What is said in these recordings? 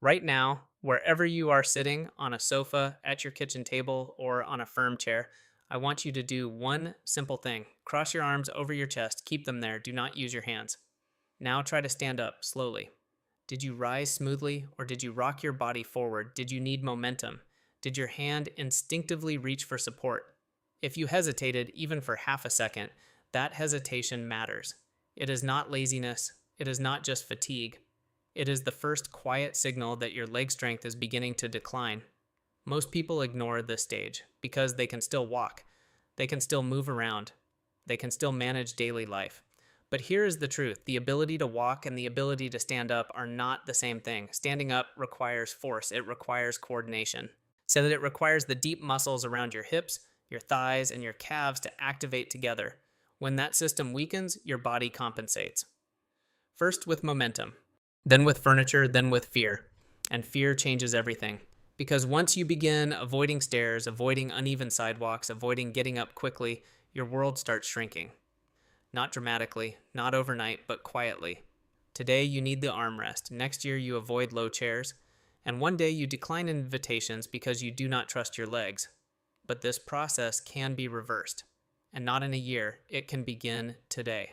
Right now, wherever you are sitting on a sofa, at your kitchen table, or on a firm chair, I want you to do one simple thing. Cross your arms over your chest, keep them there, do not use your hands. Now try to stand up slowly. Did you rise smoothly or did you rock your body forward? Did you need momentum? Did your hand instinctively reach for support? If you hesitated even for half a second, that hesitation matters. It is not laziness, it is not just fatigue. It is the first quiet signal that your leg strength is beginning to decline. Most people ignore this stage because they can still walk, they can still move around, they can still manage daily life. But here is the truth: the ability to walk and the ability to stand up are not the same thing. Standing up requires force, it requires coordination. So that it requires the deep muscles around your hips, your thighs, and your calves to activate together. When that system weakens, your body compensates. First with momentum, then with furniture, then with fear. And fear changes everything. Because once you begin avoiding stairs, avoiding uneven sidewalks, avoiding getting up quickly, your world starts shrinking. Not dramatically, not overnight, but quietly. Today you need the armrest. Next year you avoid low chairs. And one day you decline invitations because you do not trust your legs. But this process can be reversed. And not in a year, it can begin today.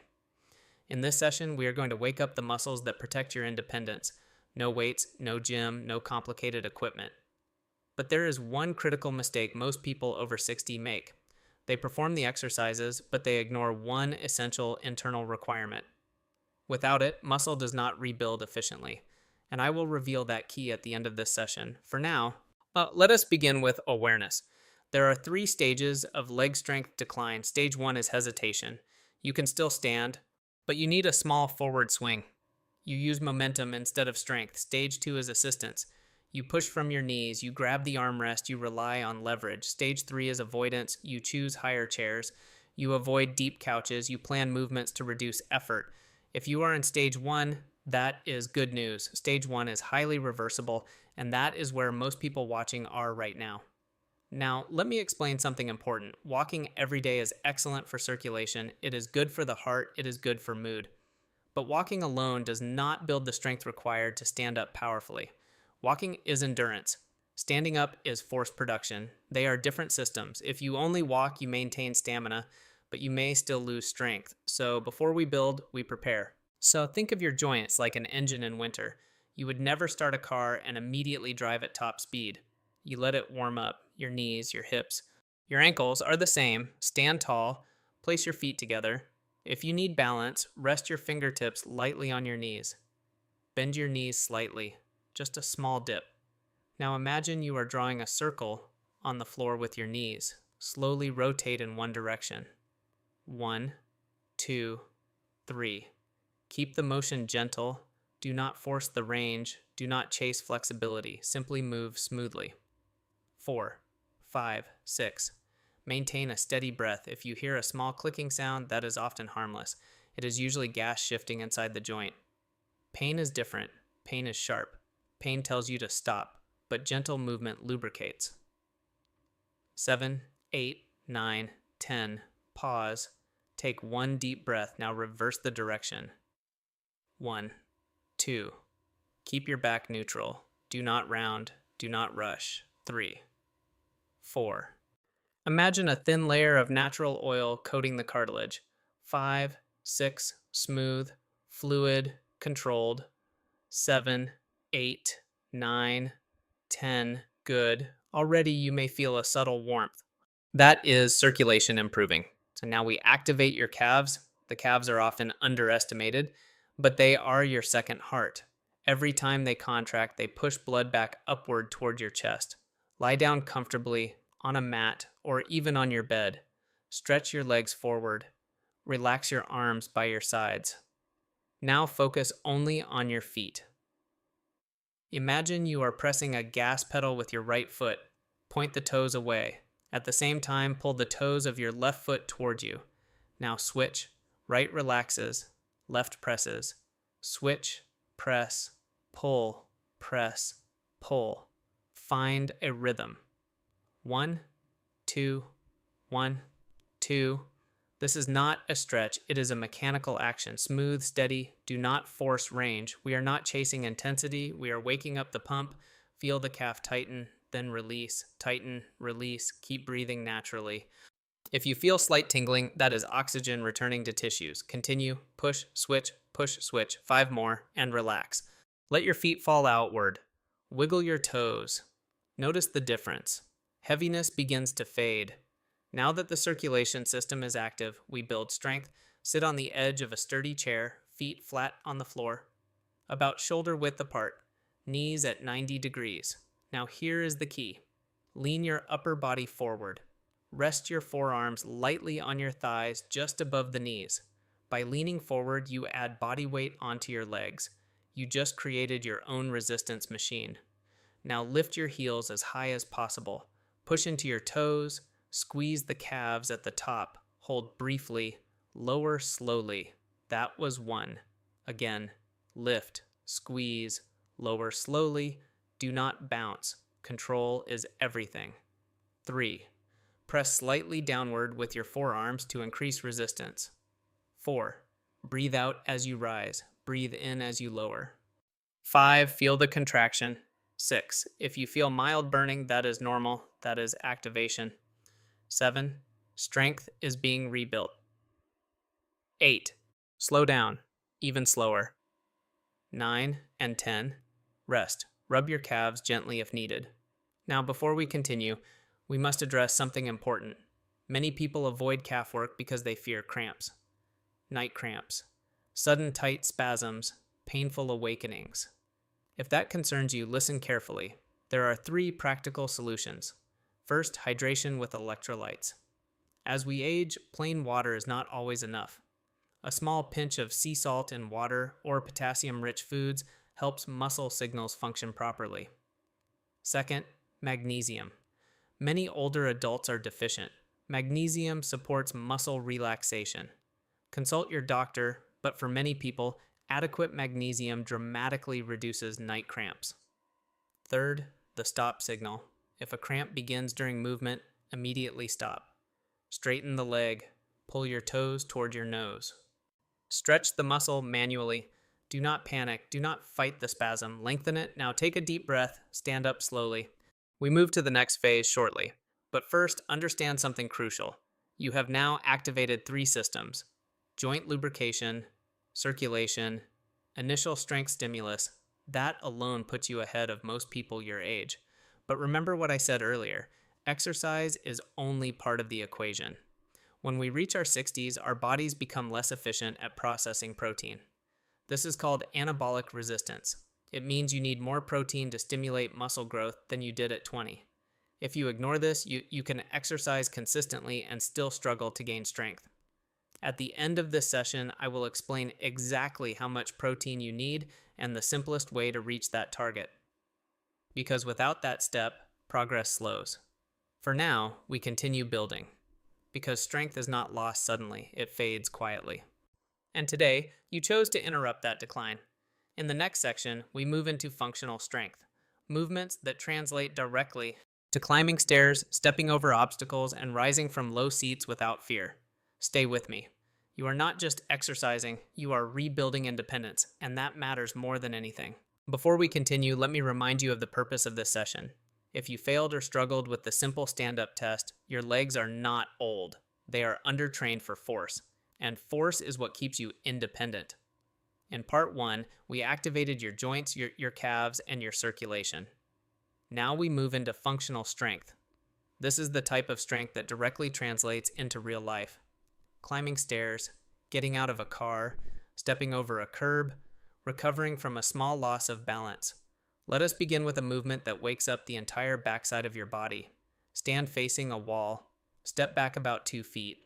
In this session, we are going to wake up the muscles that protect your independence. No weights, no gym, no complicated equipment. But there is one critical mistake most people over 60 make. They perform the exercises, but they ignore one essential internal requirement. Without it, muscle does not rebuild efficiently. And I will reveal that key at the end of this session. For now, let us begin with awareness. There are 3 stages of leg strength decline. Stage 1 is hesitation. You can still stand, but you need a small forward swing. You use momentum instead of strength. Stage 2 is assistance. You push from your knees, you grab the armrest, you rely on leverage. Stage 3 is avoidance. You choose higher chairs. You avoid deep couches. You plan movements to reduce effort. If you are in stage 1, that is good news. Stage 1 is highly reversible, and that is where most people watching are right now. Now, let me explain something important. Walking every day is excellent for circulation. It is good for the heart. It is good for mood. But walking alone does not build the strength required to stand up powerfully. Walking is endurance. Standing up is force production. They are different systems. If you only walk, you maintain stamina, but you may still lose strength. So before we build, we prepare. So think of your joints like an engine in winter. You would never start a car and immediately drive at top speed. You let it warm up, your knees, your hips. Your ankles are the same. Stand tall, place your feet together. If you need balance, rest your fingertips lightly on your knees. Bend your knees slightly, just a small dip. Now imagine you are drawing a circle on the floor with your knees. Slowly rotate in one direction. 1, 2, 3. Keep the motion gentle. Do not force the range. Do not chase flexibility. Simply move smoothly. 4, 5, 6. Maintain a steady breath. If you hear a small clicking sound, that is often harmless. It is usually gas shifting inside the joint. Pain is different. Pain is sharp. Pain tells you to stop, but gentle movement lubricates. 7, 8, 9, 10. Pause. Take one deep breath. Now reverse the direction. 1, 2. Keep your back neutral. Do not round. Do not rush. 3, 4. Imagine a thin layer of natural oil coating the cartilage. 5, 6. Smooth, fluid, controlled. 7, 8, 9, 10. Good. Already you may feel a subtle warmth. That is circulation improving. So now we activate your calves. The calves are often underestimated, but they are your second heart. Every time they contract, they push blood back upward toward your chest. Lie down comfortably on a mat or even on your bed. Stretch your legs forward. Relax your arms by your sides. Now focus only on your feet. Imagine you are pressing a gas pedal with your right foot. Point the toes away. At the same time, pull the toes of your left foot towards you. Now switch. Right relaxes. Left presses. Switch, press, pull, press, pull. Find a rhythm. 1, 2, 1, 2, This is not a stretch, it is a mechanical action. Smooth, steady, do not force range. We are not chasing intensity, we are waking up the pump. Feel the calf tighten, then release, tighten, release. Keep breathing naturally. If you feel slight tingling, that is oxygen returning to tissues. Continue, push, switch, 5 more, and relax. Let your feet fall outward. Wiggle your toes. Notice the difference. Heaviness begins to fade. Now that the circulation system is active, we build strength. Sit on the edge of a sturdy chair, feet flat on the floor, about shoulder width apart, knees at 90 degrees. Now here is the key. Lean your upper body forward. Rest your forearms lightly on your thighs just above the knees. By leaning forward, you add body weight onto your legs. You just created your own resistance machine. Now lift your heels as high as possible. Push into your toes. Squeeze the calves at the top. Hold briefly. Lower slowly. That was 1. Again, lift, squeeze, lower slowly. Do not bounce. Control is everything. 3. Press slightly downward with your forearms to increase resistance. 4. Breathe out as you rise. Breathe in as you lower. 5. Feel the contraction. 6. If you feel mild burning, that is normal. That is activation. 7. Strength is being rebuilt. 8. Slow down. Even slower. 9 and 10. Rest. Rub your calves gently if needed. Now, before we continue, we must address something important. Many people avoid calf work because they fear cramps. Night cramps. Sudden tight spasms. Painful awakenings. If that concerns you, listen carefully. There are 3 practical solutions. First, hydration with electrolytes. As we age, plain water is not always enough. A small pinch of sea salt in water or potassium-rich foods helps muscle signals function properly. Second, magnesium. Many older adults are deficient. Magnesium supports muscle relaxation. Consult your doctor, but for many people, adequate magnesium dramatically reduces night cramps. Third, the stop signal. If a cramp begins during movement, immediately stop. Straighten the leg. Pull your toes toward your nose. Stretch the muscle manually. Do not panic. Do not fight the spasm. Lengthen it. Now take a deep breath. Stand up slowly. We move to the next phase shortly. But first, understand something crucial. You have now activated 3 systems: joint lubrication, circulation, initial strength stimulus. That alone puts you ahead of most people your age. But remember what I said earlier, exercise is only part of the equation. When we reach our 60s, our bodies become less efficient at processing protein. This is called anabolic resistance. It means you need more protein to stimulate muscle growth than you did at 20. If you ignore this, you can exercise consistently and still struggle to gain strength. At the end of this session, I will explain exactly how much protein you need and the simplest way to reach that target. Because without that step, progress slows. For now, we continue building. Because strength is not lost suddenly, it fades quietly. And today, you chose to interrupt that decline. In the next section, we move into functional strength, movements that translate directly to climbing stairs, stepping over obstacles, and rising from low seats without fear. Stay with me. You are not just exercising, you are rebuilding independence, and that matters more than anything. Before we continue, let me remind you of the purpose of this session. If you failed or struggled with the simple stand-up test, your legs are not old. They are undertrained for force, and force is what keeps you independent. In part 1, we activated your joints, your calves, and your circulation. Now we move into functional strength. This is the type of strength that directly translates into real life. Climbing stairs, getting out of a car, stepping over a curb, recovering from a small loss of balance. Let us begin with a movement that wakes up the entire backside of your body. Stand facing a wall. Step back about 2 feet.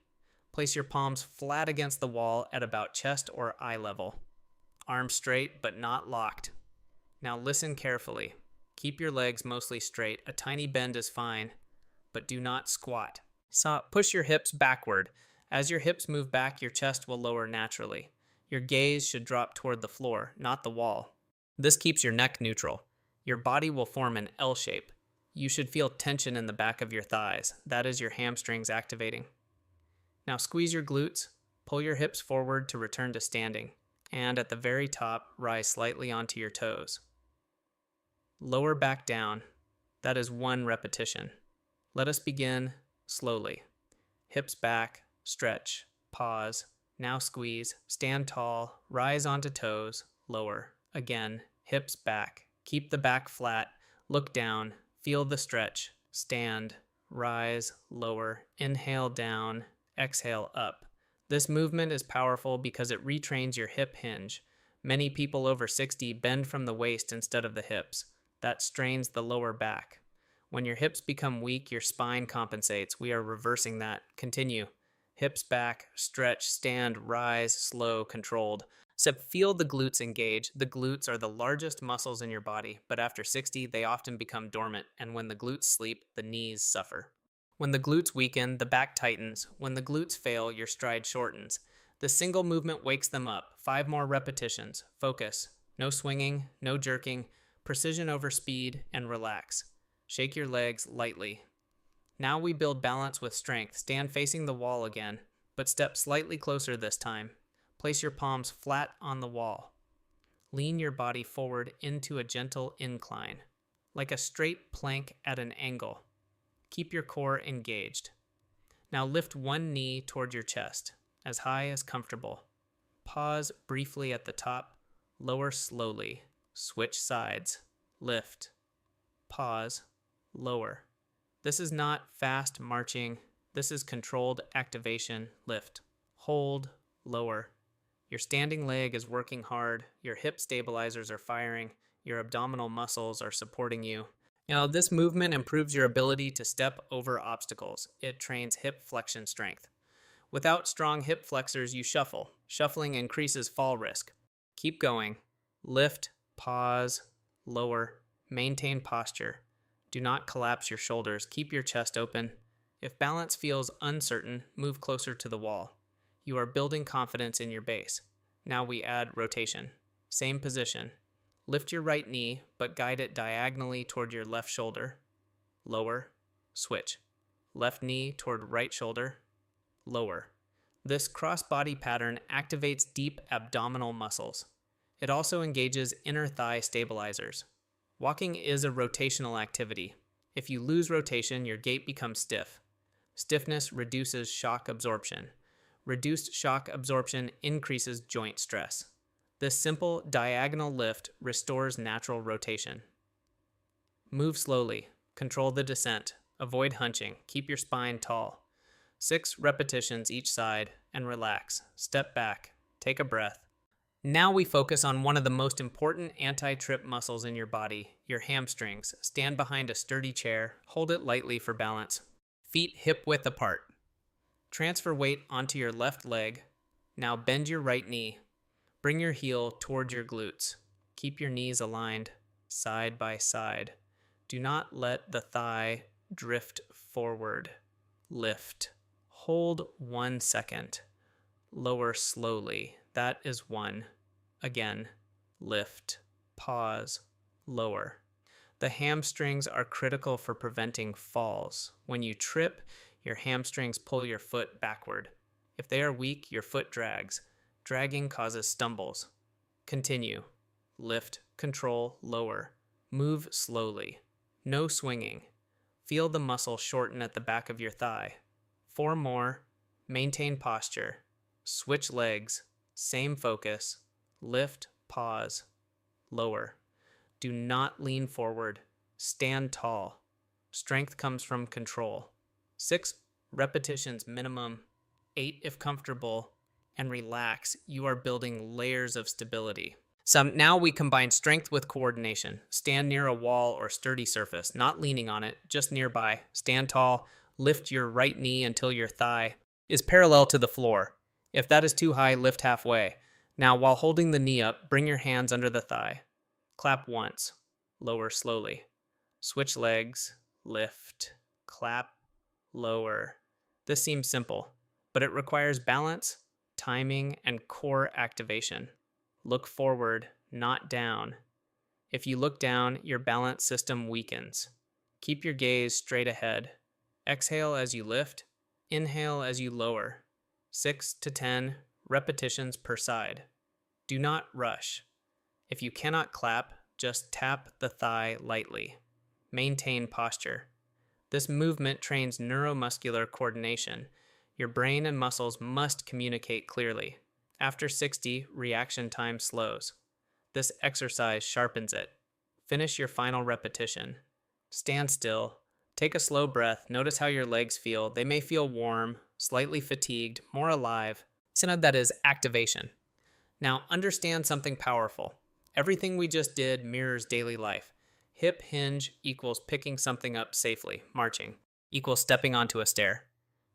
Place your palms flat against the wall at about chest or eye level. Arms straight but not locked. Now listen carefully. Keep your legs mostly straight. A tiny bend is fine, but do not squat. Push your hips backward. As your hips move back, your chest will lower naturally. Your gaze should drop toward the floor, not the wall. This keeps your neck neutral. Your body will form an L shape. You should feel tension in the back of your thighs. That is your hamstrings activating. Now squeeze your glutes, pull your hips forward to return to standing, and at the very top, rise slightly onto your toes. Lower back down. That is 1 repetition. Let us begin slowly. Hips back, stretch, pause, now squeeze, stand tall, rise onto toes, lower. Again, hips back, keep the back flat, look down, feel the stretch, stand, rise, lower, inhale down, exhale up. This movement is powerful because it retrains your hip hinge. Many people over 60 bend from the waist instead of the hips. That strains the lower back. When your hips become weak, your spine compensates. We are reversing that. Continue. Hips back, stretch, stand, rise, slow, controlled. So feel the glutes engage. The glutes are the largest muscles in your body, but after 60, they often become dormant, and when the glutes sleep, the knees suffer. When the glutes weaken, the back tightens. When the glutes fail, your stride shortens. The single movement wakes them up. 5 more repetitions. Focus. No swinging, no jerking. Precision over speed, and relax. Shake your legs lightly. Now we build balance with strength. Stand facing the wall again, but step slightly closer this time. Place your palms flat on the wall. Lean your body forward into a gentle incline, like a straight plank at an angle. Keep your core engaged. Now lift one knee toward your chest, as high as comfortable. Pause briefly at the top. Lower slowly. Switch sides. Lift. Pause. Lower. This is not fast marching. This is controlled activation. Lift. Hold. Lower. Your standing leg is working hard. Your hip stabilizers are firing. Your abdominal muscles are supporting you. Now, this movement improves your ability to step over obstacles. It trains hip flexion strength. Without strong hip flexors, you shuffle. Shuffling increases fall risk. Keep going. Lift. Pause. Lower. Maintain posture. Do not collapse your shoulders. Keep your chest open. If balance feels uncertain, move closer to the wall. You are building confidence in your base. Now we add rotation. Same position. Lift your right knee, but guide it diagonally toward your left shoulder. Lower. Switch. Left knee toward right shoulder. Lower. This cross-body pattern activates deep abdominal muscles. It also engages inner thigh stabilizers. Walking is a rotational activity. If you lose rotation, your gait becomes stiff. Stiffness reduces shock absorption. Reduced shock absorption increases joint stress. This simple diagonal lift restores natural rotation. Move slowly. Control the descent. Avoid hunching. Keep your spine tall. 6 repetitions each side, and relax. Step back. Take a breath. Now we focus on one of the most important anti-trip muscles in your body, your hamstrings. Stand behind a sturdy chair. Hold it lightly for balance. Feet hip-width apart. Transfer weight onto your left leg. Now bend your right knee. Bring your heel toward your glutes. Keep your knees aligned, side by side. Do not let the thigh drift forward. Lift. Hold 1 second. Lower slowly. That is 1. Again. Lift. Pause. Lower. The hamstrings are critical for preventing falls. When you trip, your hamstrings pull your foot backward. If they are weak, your foot drags. Dragging causes stumbles. Continue. Lift, control, lower. Move slowly. No swinging. Feel the muscle shorten at the back of your thigh. 4 more. Maintain posture. Switch legs. Same focus. Lift, pause, lower. Do not lean forward. Stand tall. Strength comes from control. 6 repetitions minimum, 8 if comfortable, and relax. You are building layers of stability. So now we combine strength with coordination. Stand near a wall or sturdy surface, not leaning on it, just nearby. Stand tall. Lift your right knee until your thigh is parallel to the floor. If that is too high, lift halfway. Now, while holding the knee up, bring your hands under the thigh. Clap once. Lower slowly. Switch legs. Lift. Clap. Lower. This seems simple, but it requires balance, timing, and core activation. Look forward, not down. If you look down, your balance system weakens. Keep your gaze straight ahead. Exhale as you lift. Inhale as you lower. 6 to 10 repetitions per side. Do not rush. If you cannot clap, just tap the thigh lightly. Maintain posture. This movement trains neuromuscular coordination. Your brain and muscles must communicate clearly. After 60, reaction time slows. This exercise sharpens it. Finish your final repetition. Stand still. Take a slow breath. Notice how your legs feel. They may feel warm, slightly fatigued, more alive. That is activation. Now understand something powerful. Everything we just did mirrors daily life. Hip hinge equals picking something up safely, marching, equals stepping onto a stair.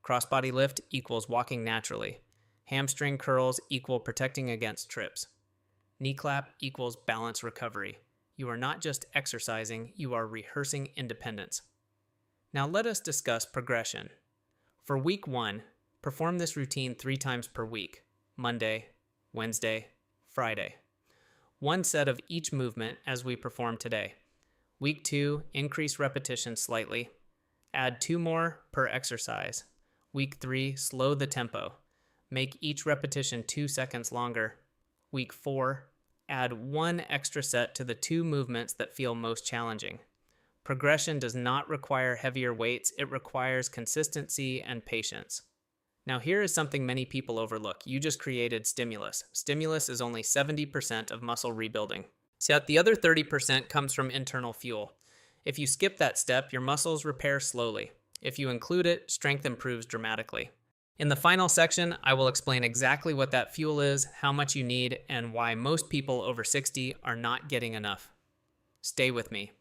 Crossbody lift equals walking naturally. Hamstring curls equal protecting against trips. Knee clap equals balance recovery. You are not just exercising, you are rehearsing independence. Now let us discuss progression. For week 1, perform this routine 3 times per week: Monday, Wednesday, Friday. 1 set of each movement as we perform today. Week 2, increase repetition slightly. Add 2 more per exercise. Week 3, slow the tempo. Make each repetition 2 seconds longer. Week 4, add 1 extra set to the 2 movements that feel most challenging. Progression does not require heavier weights, it requires consistency and patience. Now here is something many people overlook. You just created stimulus. Stimulus is only 70% of muscle rebuilding. So the other 30% comes from internal fuel. If you skip that step, your muscles repair slowly. If you include it, strength improves dramatically. In the final section, I will explain exactly what that fuel is, how much you need, and why most people over 60 are not getting enough. Stay with me,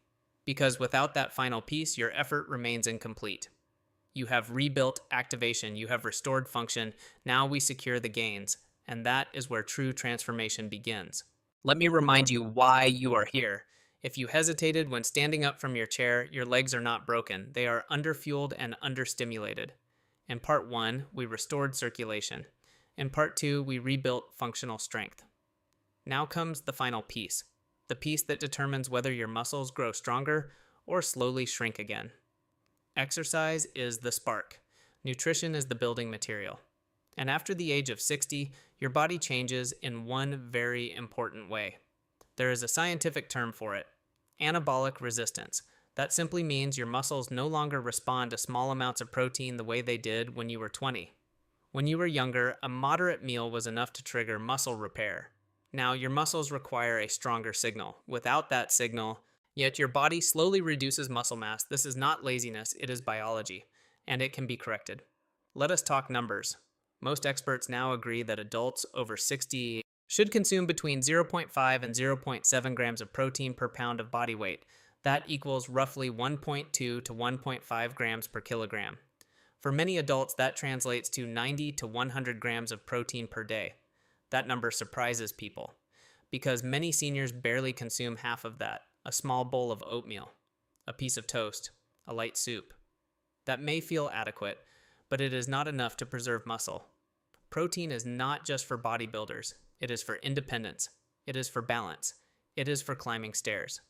because without that final piece, your effort remains incomplete. You have rebuilt activation, you have restored function, now we secure the gains, and that is where true transformation begins. Let me remind you why you are here. If you hesitated when standing up from your chair, your legs are not broken. They are underfueled and understimulated. In part 1, we restored circulation. In part 2, we rebuilt functional strength. Now comes the final piece, the piece that determines whether your muscles grow stronger or slowly shrink again. Exercise is the spark. Nutrition is the building material. And after the age of 60, your body changes in one very important way. There is a scientific term for it: anabolic resistance. That simply means your muscles no longer respond to small amounts of protein the way they did when you were 20. When you were younger, a moderate meal was enough to trigger muscle repair. Now your muscles require a stronger signal. Without that signal, yet your body slowly reduces muscle mass. This is not laziness, it is biology, and it can be corrected. Let us talk numbers. Most experts now agree that adults over 60 should consume between 0.5 and 0.7 grams of protein per pound of body weight. That equals roughly 1.2 to 1.5 grams per kilogram. For many adults, that translates to 90 to 100 grams of protein per day. That number surprises people, because many seniors barely consume half of that: a small bowl of oatmeal, a piece of toast, a light soup. That may feel adequate, but it is not enough to preserve muscle. Protein is not just for bodybuilders. It is for independence. It is for balance. It is for climbing stairs.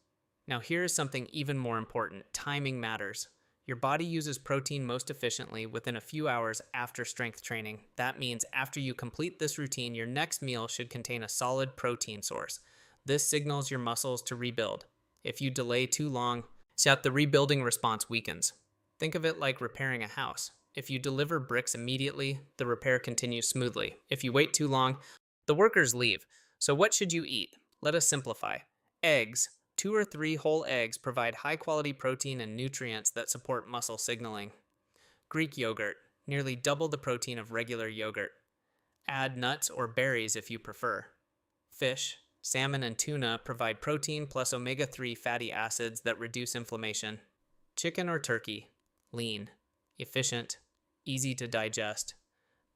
Now here is something even more important. Timing matters. Your body uses protein most efficiently within a few hours after strength training. That means after you complete this routine, your next meal should contain a solid protein source. This signals your muscles to rebuild. If you delay too long, the rebuilding response weakens. Think of it like repairing a house. If you deliver bricks immediately, the repair continues smoothly. If you wait too long, the workers leave. So what should you eat? Let us simplify. Eggs. 2 or 3 whole eggs provide high-quality protein and nutrients that support muscle signaling. Greek yogurt. Nearly double the protein of regular yogurt. Add nuts or berries if you prefer. Fish. Salmon and tuna provide protein plus omega-3 fatty acids that reduce inflammation. Chicken or turkey. Lean, efficient, easy to digest.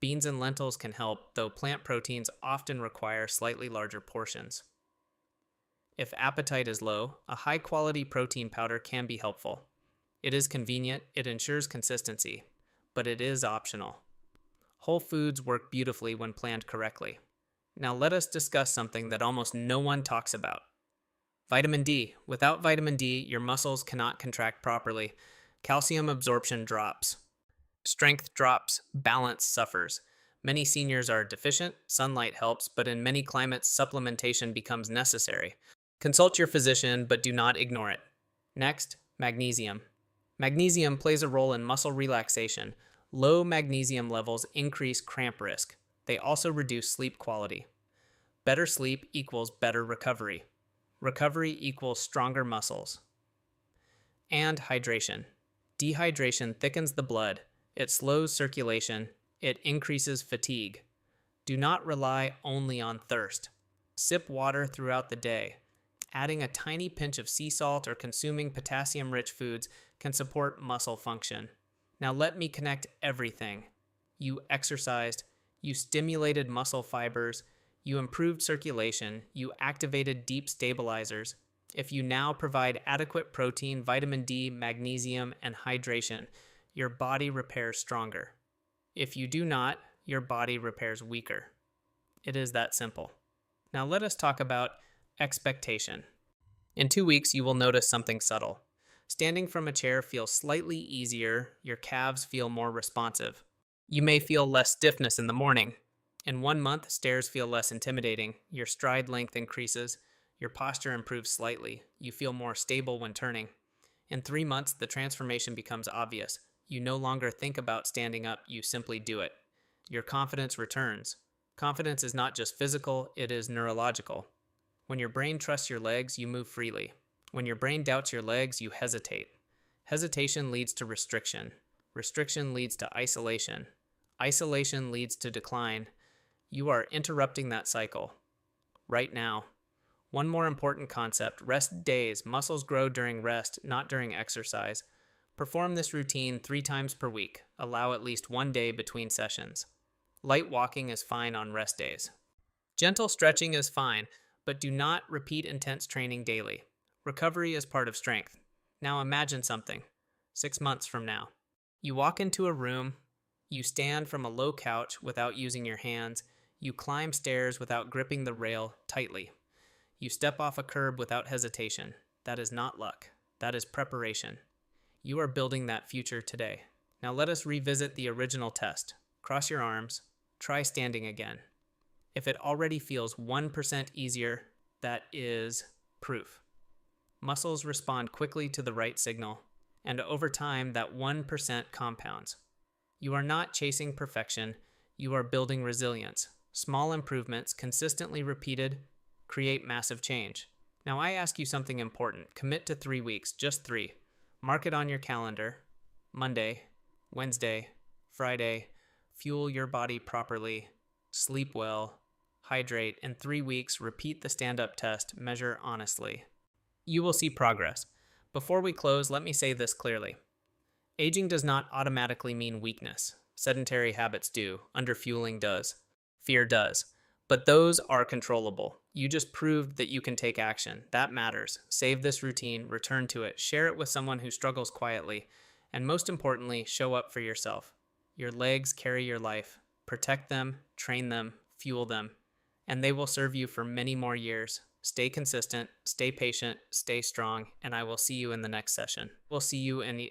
Beans and lentils can help, though plant proteins often require slightly larger portions. If appetite is low, a high-quality protein powder can be helpful. It is convenient, it ensures consistency, but it is optional. Whole foods work beautifully when planned correctly. Now let us discuss something that almost no one talks about. Vitamin D. Without vitamin D, your muscles cannot contract properly. Calcium absorption drops. Strength drops. Balance suffers. Many seniors are deficient, sunlight helps, but in many climates, supplementation becomes necessary. Consult your physician, but do not ignore it. Next, magnesium. Magnesium plays a role in muscle relaxation. Low magnesium levels increase cramp risk. They also reduce sleep quality. Better sleep equals better recovery. Recovery equals stronger muscles. And hydration. Dehydration thickens the blood. It slows circulation. It increases fatigue. Do not rely only on thirst. Sip water throughout the day. Adding a tiny pinch of sea salt or consuming potassium-rich foods can support muscle function. Now let me connect everything. You exercised, you stimulated muscle fibers, you improved circulation, you activated deep stabilizers. If you now provide adequate protein, vitamin D, magnesium, and hydration, your body repairs stronger. If you do not, your body repairs weaker. It is that simple. Now let us talk about expectation. In 2 weeks, you will notice something subtle. Standing from a chair feels slightly easier, your calves feel more responsive. You may feel less stiffness in the morning. In 1 month, stairs feel less intimidating, your stride length increases, your posture improves slightly, you feel more stable when turning. In 3 months, the transformation becomes obvious. You no longer think about standing up, you simply do it. Your confidence returns. Confidence is not just physical, it is neurological. When your brain trusts your legs, you move freely. When your brain doubts your legs, you hesitate. Hesitation leads to restriction. Restriction leads to isolation. Isolation leads to decline. You are interrupting that cycle right now. One more important concept: rest days. Muscles grow during rest, not during exercise. Perform this routine 3 times per week. Allow at least 1 day between sessions. Light walking is fine on rest days. Gentle stretching is fine, but do not repeat intense training daily. Recovery is part of strength. Now imagine something. 6 months from now, you walk into a room, you stand from a low couch without using your hands, you climb stairs without gripping the rail tightly. You step off a curb without hesitation. That is not luck. That is preparation. You are building that future today. Now let us revisit the original test. Cross your arms. Try standing again. If it already feels 1% easier, that is proof. Muscles respond quickly to the right signal, and over time, that 1% compounds. You are not chasing perfection. You are building resilience. Small improvements, consistently repeated, create massive change. Now I ask you something important. Commit to 3 weeks, just 3. Mark it on your calendar. Monday, Wednesday, Friday. Fuel your body properly. Sleep well. Hydrate. In 3 weeks, repeat the stand-up test. Measure honestly. You will see progress. Before we close, let me say this clearly. Aging does not automatically mean weakness. Sedentary habits do. Underfueling does. Fear does. But those are controllable. You just proved that you can take action. That matters. Save this routine, return to it, share it with someone who struggles quietly, and most importantly, show up for yourself. Your legs carry your life. Protect them, train them, fuel them, and they will serve you for many more years. Stay consistent, stay patient, stay strong, and I will see you in the next session. We'll see you in